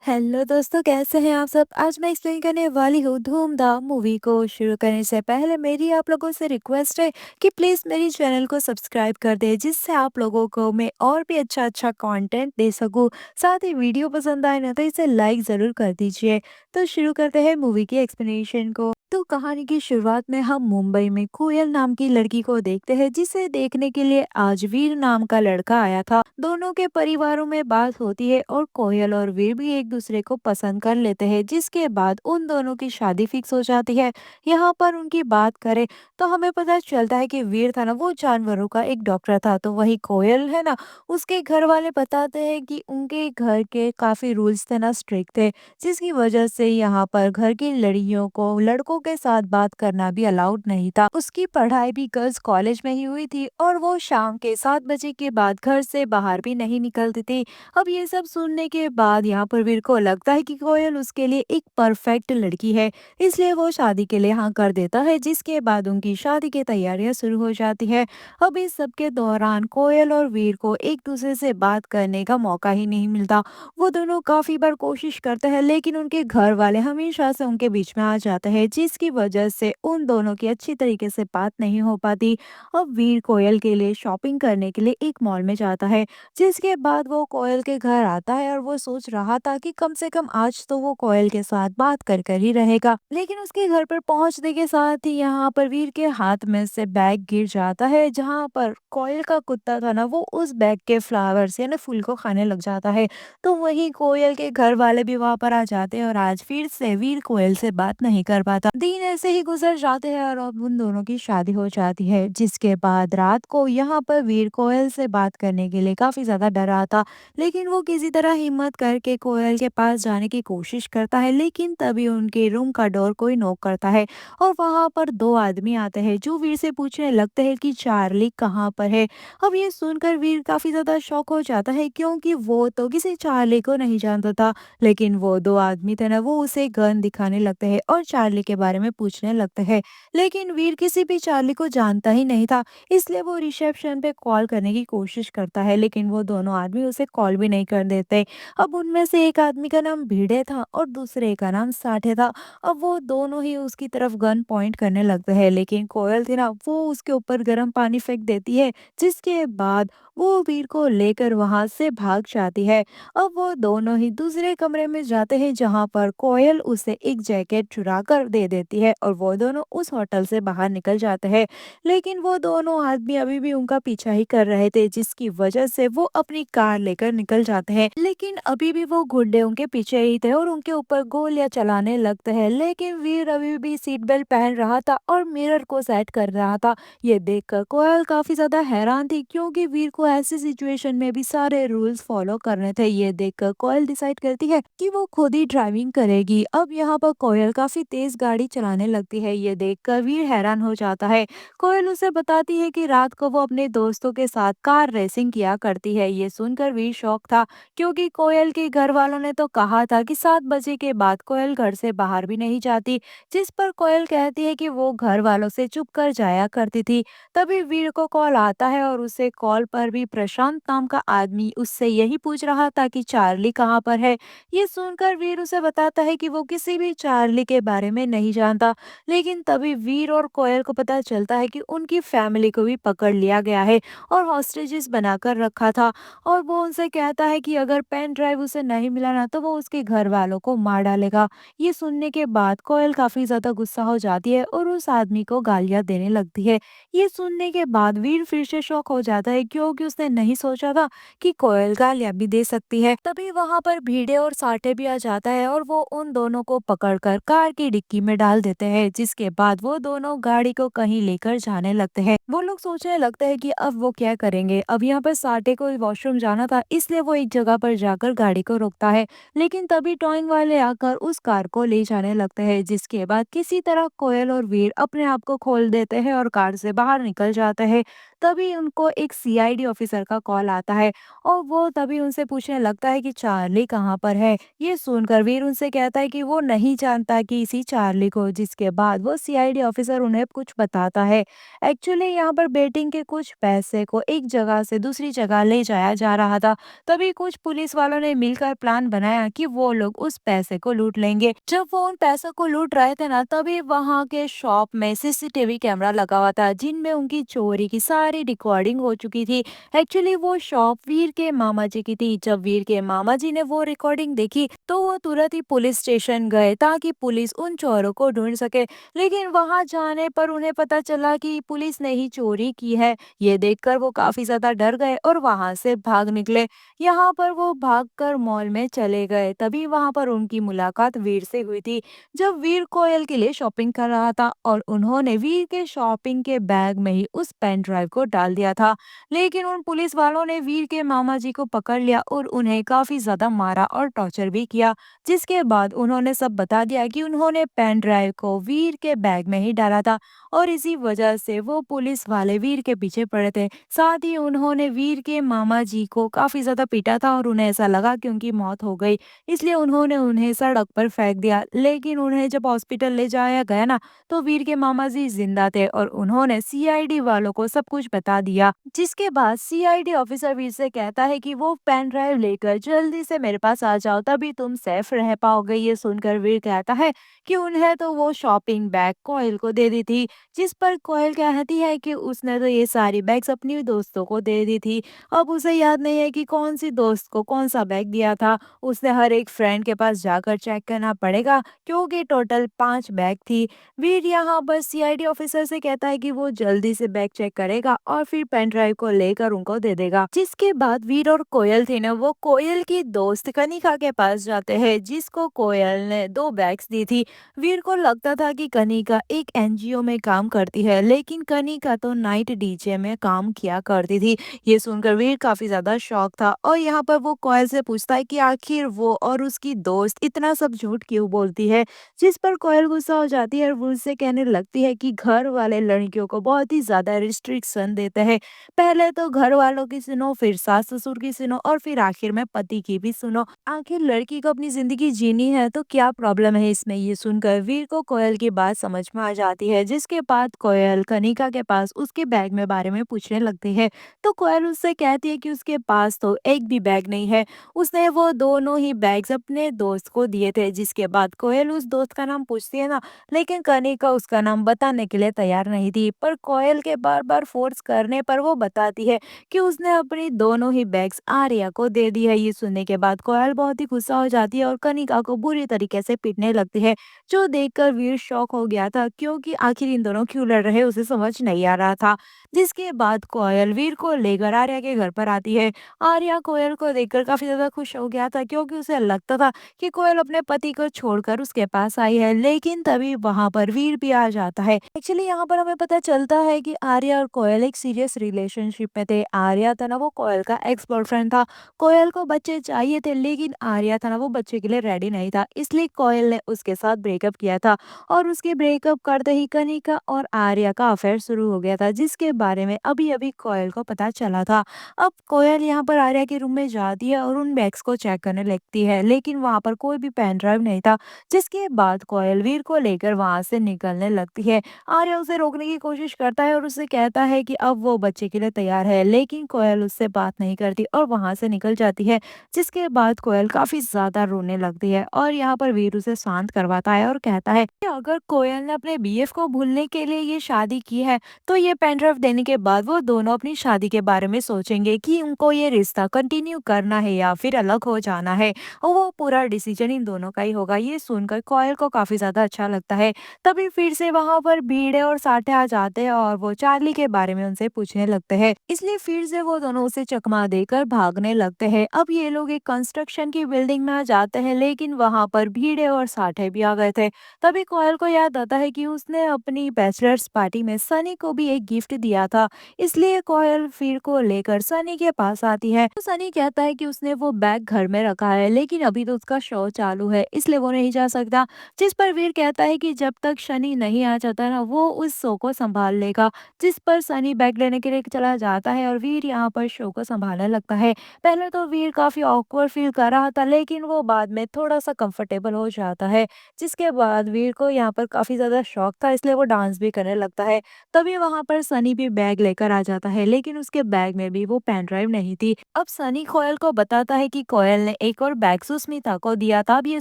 Hello दोस्तों, कैसे हैं आप सब। आज मैं एक्सप्लेन करने वाली हूँ धूम-धाम मूवी को। शुरू करने से पहले मेरी आप लोगों से रिक्वेस्ट है कि प्लीज़ मेरी चैनल को सब्सक्राइब कर दें, जिससे आप लोगों को मैं और भी अच्छा-अच्छा कंटेंट दे सकूँ। साथ ही वीडियो पसंद आए ना तो इसे लाइक ज़रूर कर दीजिए। तो शुरू करते हैं मूवी की एक्सप्लेनेशन को। तो कहानी की शुरुआत में हम मुंबई में कोयल नाम की लड़की को देखते हैं, जिसे देखने के लिए आज वीर नाम का लड़का आया था। दोनों के परिवारों में बात होती है और कोयल और वीर भी एक दूसरे को पसंद कर लेते हैं, जिसके बाद उन दोनों की शादी फिक्स हो जाती है। यहाँ पर उनकी बात करें तो हमें पता चलता है कि वीर था ना, वो जानवरों का एक डॉक्टर था। तो वही कोयल है ना, उसके घर वाले बताते हैं कि उनके घर के काफी रूल्स थे ना, स्ट्रिक्ट थे, जिसकी वजह से यहाँ पर घर की लड़कियों को लड़कों के साथ बात करना भी अलाउड नहीं था। उसकी पढ़ाई भी गर्ल्स कॉलेज में ही हुई थी और वो शाम के 7 बजे के बाद घर से बाहर भी नहीं निकलती थी। अब ये सब सुनने के बाद यहाँ पर वीर को लगता है कि कोयल उसके लिए एक परफेक्ट लड़की है, इसलिए वो शादी के लिए हाँ कर देता है, जिसके बाद उनकी शादी की तैयारियां शुरू हो जाती है। अब इस सब के दौरान कोयल और वीर को एक दूसरे से बात करने का मौका ही नहीं मिलता। वो दोनों काफी बार कोशिश करते हैं, लेकिन उनके घर वाले हमेशा से उनके बीच में आ जाते हैं, जिसकी वजह से उन दोनों की अच्छी तरीके से बात नहीं हो पाती। अब वीर कोयल के लिए शॉपिंग करने के लिए एक मॉल में जाता है, जिसके बाद वो कोयल के घर आता है और वो सोच रहा था कि कम से कम आज तो वो कोयल के साथ बात कर कर ही रहेगा। लेकिन उसके घर पर पहुंचने के साथ ही यहाँ पर वीर के हाथ में से बैग गिर जाता है, जहाँ पर कोयल का कुत्ता था ना, वो उस बैग के फ्लावर्स यानी फूल को खाने लग जाता है। तो वहीं कोयल के घर वाले भी वहां पर आ जाते हैं और आज फिर से वीर कोयल से बात नहीं कर पाता। दिन ऐसे ही गुजर जाते हैं और अब उन दोनों की शादी हो जाती है, जिसके बाद रात को यहाँ पर वीर कोयल से बात करने के लिए काफी ज्यादा डरा था। लेकिन वो किसी तरह हिम्मत करके कोयल के पास जाने की कोशिश करता है, लेकिन तभी उनके रूम का डोर कोई नॉक करता है और वहां पर दो आदमी आते हैं, जो वीर से पूछने लगते हैं कि चार्ली कहाँ पर है। अब ये सुनकर वीर काफी ज्यादा शॉक हो जाता है, क्योंकि वो तो किसी चार्ली को नहीं जानता था। लेकिन वो दो आदमी थे ना, वो उसे गन दिखाने लगते हैं और चार्ली के बारे में पूछने लगते हैं। लेकिन वीर किसी भी चार्ली को जानता ही नहीं था, इसलिए वो रिसेप्शन पे कॉल करने की कोशिश करता है, लेकिन वो दोनों आदमी उसे कॉल भी नहीं कर देते। अब उनमें से एक आदमी का नाम भिड़े था और दूसरे का नाम साठे था। अब वो दोनों ही उसकी तरफ गन पॉइंट करने लगते हैं, लेकिन कोयल थी ना, वो उसके ऊपर गर्म पानी फेंक देती है, जिसके बाद वो वीर को लेकर वहां से भाग जाती है। अब वो दोनों ही दूसरे कमरे में जाते हैं, जहां पर कोयल उसे एक जैकेट चुरा कर दे देती है और वो दोनों उस होटल से बाहर निकल जाते हैं। लेकिन वो दोनों आदमी अभी भी उनका पीछा ही कर रहे थे, जिसकी वजह से वो अपनी कार लेकर निकल जाते हैं। लेकिन अभी भी वो गुंडे उनके पीछे ही थे और उनके ऊपर गोलियां चलाने लगते हैं। लेकिन वीर अभी भी सीट बेल्ट पहन रहा था और मिरर को सेट कर रहा था। ये देखकर कोयल काफी ज्यादा हैरान थी, क्योंकि वीर को ऐसी सिचुएशन में भी सारे रूल्स फॉलो करने थे। ये देखकर कोयल डिसाइड करती है कि वो खुद ही ड्राइविंग करेगी। अब यहाँ पर कोयल काफी तेज गाड़ी चलाने लगती है। ये देखकर वीर हैरान हो जाता है। कोयल उसे बताती है कि रात को वो अपने दोस्तों के साथ कार रेसिंग किया करती है। ये सुनकर वीर शौक था, क्योंकि कोयल के घर वालों ने तो कहा था कि 7 बजे के बाद कोयल घर से बाहर भी नहीं जाती, जिस पर कोयल कहती है कि वो घर वालों से चुप कर जाया करती थी। तभी वीर को कॉल आता है और उसे कॉल पर भी प्रशांत नाम का आदमी उससे यही पूछ रहा था कि चार्ली कहाँ पर है। ये सुनकर वीर उसे बताता है कि वो किसी भी चार्ली के बारे में नहीं जानता। लेकिन तभी वीर और कोयल को पता चलता है कि उनकी फैमिली को भी पकड़ लिया गया है और हॉस्टेजेस बनाकर रखा था। और वो उनसे कहता है कि अगर पेन ड्राइव उसे नहीं मिला ना, तो वो उसके घर वालों को मार डालेगा। ये सुनने के बाद कोयल काफी ज्यादा गुस्सा हो जाती है और उस आदमी को गालियां देने लगती है। ये सुनने के बाद वीर फिर से शॉक हो जाता है, क्योंकि उसने नहीं सोचा था कि कोयल गालियां भी दे सकती है। तभी वहां पर भीड़े और साठे भी आ जाता है और वो उन दोनों को पकड़कर कार की डिक्की में डाल देते हैं, जिसके बाद वो दोनों गाड़ी को कहीं लेकर जाने लगते हैं। वो लोग सोचने लगते हैं कि अब वो क्या करेंगे। अब यहाँ पर साठे को वॉशरूम जाना था, इसलिए वो एक जगह पर जाकर गाड़ी को रोकता है। लेकिन तभी टॉइंग वाले आकर उस कार को ले जाने लगते हैं, जिसके बाद किसी तरह कोयल और वीर अपने आप को खोल देते हैं और कार से बाहर निकल जाते हैं। तभी उनको एक सीआईडी ऑफिसर का कॉल आता है और वो तभी उनसे पूछने लगता है कि चार्ली कहाँ पर है। ये सुनकर वीर उनसे कहता है कि वो नहीं जानता कि इसी चार्ली को, जिसके बाद वो सीआईडी ऑफिसर उन्हें कुछ बताता है। एक्चुअली यहाँ पर बेटिंग के कुछ पैसे को एक जगह से दूसरी जगह ले जाया जा रहा था। तभी कुछ पुलिस वालों ने मिलकर प्लान बनाया कि वो लोग उस पैसे को लूट लेंगे। जब वो उन पैसों को लूट रहे थे ना, तभी वहां के शॉप में सीसीटीवी कैमरा लगा हुआ था जिनमें उनकी चोरी की सारी रिकॉर्डिंग हो चुकी थी। एक्चुअली वो शॉप वीर के मामा जी की थी। जब वीर के मामा जी ने वो रिकॉर्डिंग देखी तो वो तुरंत ही पुलिस स्टेशन गए ताकि पुलिस उन चोरों को ढूंढ सके। लेकिन वहां जाने पर उन्हें पता चला कि पुलिस ने ही चोरी की है। ये देखकर वो काफी ज्यादा डर गए और वहां से भाग निकले। यहाँ पर वो भागकर मॉल में चले गए। तभी वहां पर उनकी मुलाकात वीर से हुई थी। जब वीर कोयल के लिए शॉपिंग कर रहा था और उन्होंने वीर के शॉपिंग के बैग में ही उस पेन ड्राइव को डाल दिया था। लेकिन उन पुलिस वालों ने वीर के मामा जी को पकड़ लिया और उन्हें काफी ज्यादा मारा और टॉर्चर भी किया। जिसके बाद उन्होंने सब बता दिया कि उन्होंने पेन ड्राइव को वीर के बैग में ही डाला था और इसी वजह से वो पुलिस वाले वीर के पीछे पड़े थे। साथ ही उन्होंने वीर के मामा जी को काफी ज्यादा पीटा था और उन्हें ऐसा लगा कि उनकी मौत हो गई, इसलिए उन्होंने उन्हें सड़क पर फेंक दिया। लेकिन उन्हें जब हॉस्पिटल ले जाया गया ना, तो वीर के मामा जी जिंदा थे और उन्होंने सीआईडी वालों को सब कुछ बता दिया। जिसके बाद सीआईडी ऑफिसर वीर से कहता है कि वो पेन ड्राइव लेकर जल्दी से मेरे पास आ जाओ, तभी तुम सेफ रह पाओगे। ये सुनकर वीर कहता है कि उन्हें तो वो शॉपिंग बैग कोयल को दे दी थी। जिस पर कोयल कहती है कि उसने तो ये सारी बैग्स अपनी दोस्तों को दे दी थी। अब उसे याद नहीं है कि कौन सी दोस्त को कौन सा बैग दिया था। उसने हर एक फ्रेंड के पास जाकर चेक करना पड़ेगा क्योंकि टोटल 5 बैग थी। वीर यहाँ पर सीआईडी ऑफिसर से कहता है कि वो जल्दी से बैग चेक करेगा और फिर पेन ड्राइव को लेकर उनको दे देगा। जिसके बाद वीर और कोयल थी ना, वो कोयल की दोस्त कनिका के पास जाते हैं जिसको कोयल ने 2 बैग्स दी थी। वीर को लगता था कि कनिका एक एनजीओ में काम करती है, लेकिन कनिका तो नाइट डीजे में काम किया करती थी। ये सुनकर वीर काफी ज्यादा शॉक था और यहाँ पर वो कोयल से पूछता है कि आखिर वो और उसकी दोस्त इतना सब झूठ क्यों बोलती है। जिस पर कोयल गुस्सा हो जाती है और वो उससे कहने लगती है कि घर वाले लड़कियों को बहुत ही ज्यादा रिस्ट्रिक्शन देते हैं। पहले तो घर वालों की सुनो, फिर सास ससुर की सुनो और फिर आखिर में पति की भी सुनो। आखिर लड़की को अपनी जिंदगी जीनी है तो क्या प्रॉब्लम है इसमें। ये सुनकर वीर को कोयल की बात समझ में आ जाती है। जिसके बाद कोयल कनिका के पास उसके बैग में बारे में पूछने लगती है। तो कोयल उससे कहती है कि उसके पास तो एक भी बैग नहीं है। उसने वो दोनों ही बैग्स अपने दोस्त को दिए थे। जिसके बाद कोयल उस दोस्त का नाम पूछती है ना, लेकिन कनिका उसका नाम बताने के लिए तैयार नहीं थी। पर कोयल के बार बार फोर्स करने पर वो बताती है कि उसने अपनी दोनों ही बैग्स आर्या को दे दी है। ये सुनने के बाद कोयल बहुत ही गुस्सा हो जाती है और कनिका को बुरी तरीके से पीटने लगती है। जो देखकर वीर शॉक हो गया था क्योंकि आखिर इन दोनों क्यों लड़ रहे उसे समझ नहीं आ रहा था। जिसके बाद कोयल वीर को लेकर आर्या के घर पर आती है। आर्या कोयल को देखकर काफी ज्यादा खुश हो गया था क्योंकि उसे लगता था कि कोयल अपने पति को छोड़कर उसके पास आई है। लेकिन तभी वहां पर वीर भी आ जाता है। एक्चुअली यहाँ पर हमें पता चलता है कि आर्या और कोयल एक सीरियस रिलेशनशिप में थे। आर्या था ना, वो कोयल का एक्स बॉयफ्रेंड था। कोयल को बच्चे चाहिए थे लेकिन आर्या था ना, वो बच्चे के लिए रेडी नहीं था, इसलिए कोयल ने उसके साथ ब्रेकअप किया था। और उसके ब्रेकअप करते ही कनिका और आर्या का अफेयर शुरू हो गया था जिसके बारे में अभी अभी कोयल को पता चला था। अब कोयल यहाँ पर आर्या के रूम में जाती है और उन बैग्स को चेक करने लगती है, लेकिन वहां पर कोई भी पेन ड्राइव नहीं था। जिसके बाद कोयल वीर को लेकर वहां से निकलने लगती है। आर्या उसे रोकने की कोशिश करता है और उसे कहता है कि अब वो बच्चे के लिए तैयार है, लेकिन कोयल उससे बात नहीं करती और वहां से निकल जाती है। जिसके बाद कोयल काफी ज्यादा रोने लगती है और यहाँ पर वीर उसे शांत करवाता है और कहता है कि अगर कोयल ने अपने बीएफ को भूलने के लिए ये शादी की है, तो ये पेन ड्राइव देने के बाद वो दोनों अपनी शादी के बारे में सोचेंगे कि उनको ये रिश्ता कंटिन्यू करना है या फिर अलग हो जाना है, और वो पूरा डिसीजन इन दोनों का ही होगा। ये सुनकर कोयल को काफी ज्यादा अच्छा लगता है। तभी फिर से वहां पर भीड़े और साठे आ जाते हैं और वो चार्ली के बारे में उनसे पूछने लगते हैं, इसलिए फिर से वो दोनों उसे चकमा देकर भागने लगते हैं। अब ये लोग एक कंस्ट्रक्शन की बिल्डिंग में आ जाते हैं, लेकिन वहां पर भीड़े और साठे भी आ गए थे। तभी कोयल को याद आता है कि उसने अपनी बैचलर्स पार्टी में सनी को भी एक गिफ्ट दिया था, इसलिए कोयल फिर को लेकर सनी के पास आती है। तो सनी कहता है कि उसने वो बैग घर में रखा है, लेकिन अभी तो उसका शो चालू है इसलिए वो नहीं जा सकता। जिस पर वीर कहता है कि जब तक शनि नहीं आ जाता ना, वो उस शो को संभाल लेगा। जिस पर सनी बैग लेने के लिए चला जाता है और वीर यहाँ पर शो को संभालने लगता है। पहले तो वीर काफी ऑकवर्ड फील कर रहा था, लेकिन वो बाद में थोड़ा सा कंफर्टेबल हो जाता है। जिसके बाद वीर को यहाँ पर काफी ज्यादा शौक था, इसलिए वो डांस भी करने लगता है। तभी वहाँ पर सनी भी बैग लेकर आ जाता है, लेकिन उसके बैग में भी वो पेन ड्राइव नहीं थी। अब सनी कोयल को बताता है कि कोयल ने एक और बैग सुष्मिता को दिया था। अब ये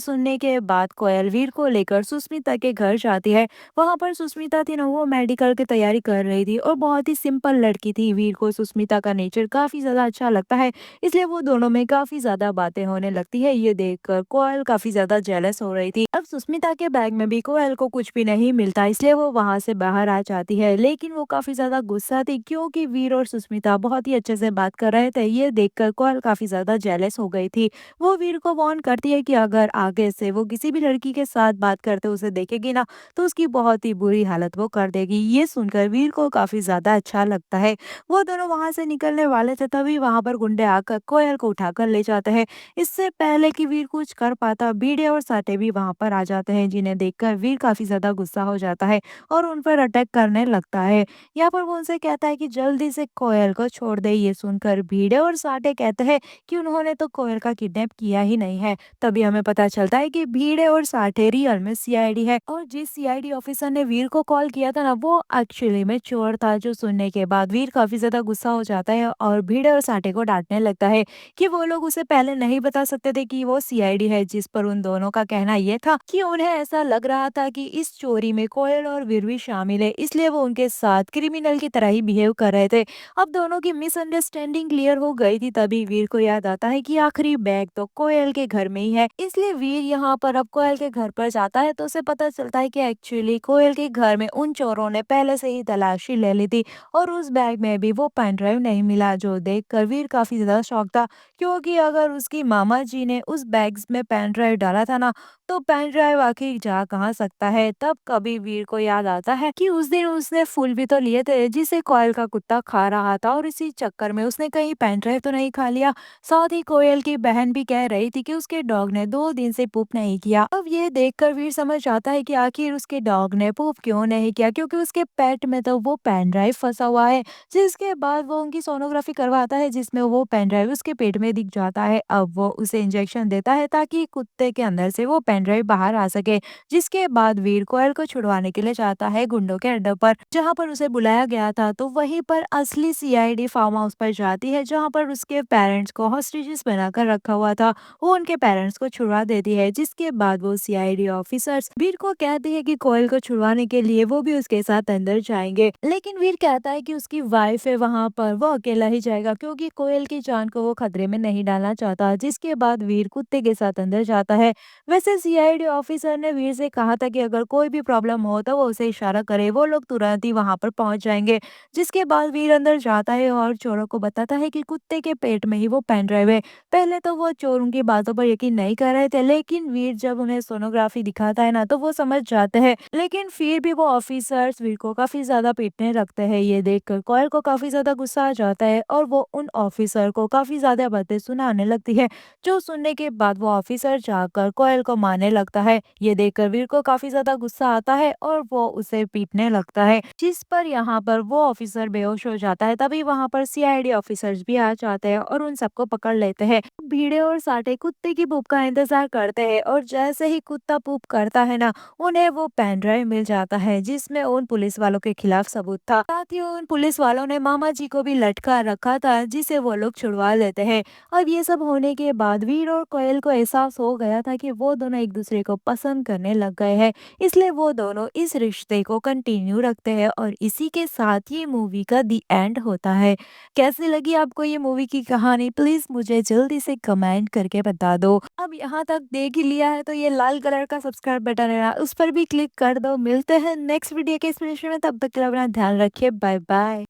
सुनने के बाद कोयल वीर को लेकर सुष्मिता के घर जाती है। वहाँ पर सुष्मिता थी ना, वो मेडिकल की तैयारी कर रही थी और बहुत ही सिंपल लड़की थी। वीर को सुष्मिता का नेचर काफी ज्यादा अच्छा लगता है, इसलिए वो दोनों में काफी ज्यादा बातें होने लगती है। ये देखकर कोयल काफी ज्यादा जेलस हो रही थी। अब सुष्मिता के बैग में भी कोयल को कुछ भी नहीं मिलता, इसलिए वो वहां से बाहर आ जाती है। लेकिन वो काफी ज्यादा गुस्सा थी, क्योंकि वीर और सुष्मिता बहुत ही अच्छे से बात कर रहे थे। ये देखकर कोयल काफी ज्यादा जेलस हो गई थी। वो वीर को वार्न करती है कि अगर आगे से वो किसी भी लड़की के साथ बात करते उसे देखेगी ना, तो उसकी बहुत ही बुरी हालत वो कर देगी। ये सुनकर वीर को काफी ज्यादा अच्छा लगता है। वो दोनों वहां से निकलने वाले थे, तभी वहां पर गुंडे आकर कोयल को उठाकर ले जाते हैं। इससे पहले कि वीर कुछ कर पाता, बीड़े और साटे भी वहां पर आ जाते हैं, जिन्हें देखकर वीर काफी ज्यादा गुस्सा हो जाता है और उन पर अटैक करने लगता है। यहाँ पर वो उनसे कहता है कि जल्दी से कोयल को छोड़ दे। ये सुनकर भीड़े और साटे कहते हैं कि उन्होंने तो कोयल का किडनैप किया ही नहीं है। तभी हमें पता चलता है कि भीड़े और साठे रियल में सीआईडी है, और जिस सीआईडी ऑफिसर ने वीर को कॉल किया था ना, वो एक्चुअली में चोर था। जो सुनने के बाद वीर काफी ज्यादा गुस्सा हो जाता है और भीड़े और साठे को डांटने लगता है कि वो लोग उसे पहले नहीं बता सकते थे कि वो सीआईडी है। जिस पर उन दोनों का कहना ये था कि उन्हें ऐसा लग रहा था कि इस चोरी में कोयल और वीर भी शामिल है, इसलिए वो उनके साथ क्रिमिनल की तरह ही बिहेव कर रहे थे। अब दोनों की मिसअंडरस्टैंडिंग क्लियर हो गई थी। तभी वीर को याद आता है कि आखिरी बैग तो कोयल के घर में ही है, इसलिए वीर यहाँ पर अब कोयल के घर पर जाता है। तो उसे पता चलता है कि एक्चुअली कोयल के घर में उन चोरों ने पहले से ही तलाशी ले ली थी और उस बैग में भी वो पेन ड्राइव नहीं मिला। जो देख कर वीर काफी ज्यादा शॉक था, क्योंकि अगर उसकी मामा जी ने उस बैग्स में पेन ड्राइव डाला था ना, तो पेन ड्राइव आखिर जा कहाँ सकता है। तब कभी वीर को याद आता है कि उस दिन उसने फूल भी तो लिए थे जिसे कोयल का कुत्ता खा रहा था, और इसी चक्कर में उसने कहीं पेन ड्राइव तो नहीं खा लिया। साथ ही कोयल की बहन भी कह रही थी कि उसके डॉग ने 2 दिन से पूप नहीं किया। अब ये देखकर वीर समझ आता है कि आखिर उसके डॉग ने पूप क्यों नहीं किया, क्योंकि उसके पेट में तो वो पेन ड्राइव फंसा हुआ है। जिसके बाद वो उनकी सोनोग्राफी करवाता है, जिसमें वो पेन ड्राइव उसके पेट में दिख जाता है। अब वो उसे इंजेक्शन देता है ताकि कुत्ते के अंदर से वो पेन ड्राइव बाहर आ सके। जिसके बाद वीर कोयल को छुड़वाने के लिए जाता है गुंडों के अड्डे पर, जहाँ पर उसे बुलाया गया था। तो वहीं पर असली सीआईडी फार्म हाउस पर जाती है, जहाँ पर उसके पेरेंट्स को हॉस्टेजेस बनाकर रखा हुआ था। वो उनके पेरेंट्स को छुड़वा देती है। जिसके बाद वो सीआईडी ऑफिसर्स वीर को कहती है कि कोयल को छुड़वाने के लिए वो भी उसके साथ अंदर जाएंगे, लेकिन वीर कहता है कि उसकी वाइफ है वहां पर, वो अकेला ही जाएगा, क्योंकि कोयल की जान को वो खतरे में नहीं डालना चाहता। जिसके बाद वीर कुत्ते के साथ अंदर जाता है। वैसे सीआईडी ऑफिसर ने वीर से कहा था कि अगर कोई भी प्रॉब्लम हो तो वो उसे इशारा करे, वो लोग तुरंत ही वहां पर पहुंच जाएंगे। जिसके बाद वीर अंदर जाता है और चोरों को बताता है कि कुत्ते के पेट में ही वो पेन ड्राइव है। पहले तो वो चोरों की बातों पर यकीन नहीं कर रहे थे, लेकिन वीर जब उन्हें सोनोग्राफी दिखाता है ना, तो वो समझ जाते हैं। लेकिन फिर भी वो ऑफिसर्स वीर को काफी ज्यादा पीटने लगते हैं। ये देखकर कोयल को काफी ज्यादा गुस्सा आ जाता है और वो उन ऑफिसर को काफी ज्यादा बातें सुनाने लगती है। जो सुनने के बाद वो ऑफिसर जाकर कोयल को मारने लगता है। ये देखकर वीर को काफी ज्यादा गुस्सा आता है और वो उसे पीटने लगता है, जिस पर यहाँ पर वो ऑफिसर बेहोश हो जाता है। तभी वहां पर सीआईडी ऑफिसर्स भी आ जाते हैं और उन सबको पकड़ लेते हैं। भीड़े और साटे कुत्ते की पूप का इंतजार करते हैं, और जैसे ही कुत्ता पूप करता है ना, उन्हें वो पेन ड्राइव मिल जाता है, जिसमें उन पुलिस वालों के खिलाफ सबूत था। साथ ही उन पुलिस वालों ने मामा जी को भी लटका रखा था, जिसे वो लोग छुड़वा लेते हैं। अब ये सब होने के बाद वीर और कोयल को एहसास हो गया था कि वो दोनों एक दूसरे को पसंद करने लग गए हैं, इसलिए वो दोनों इस रिश्ते को कंटिन्यू रखते हैं। और इसी के साथ ये मूवी का दी एंड होता है। कैसी लगी आपको ये मूवी की कहानी, प्लीज मुझे जल्दी से कमेंट करके बता दो। अब यहाँ तक देख ही लिया है तो ये लाल कलर का सब्सक्राइब बटन है ना, उस पर भी क्लिक कर दो। मिलते हैं नेक्स्ट वीडियो के इस वीडियो में, तब तक के लिए अपना ध्यान रखिए। Bye bye.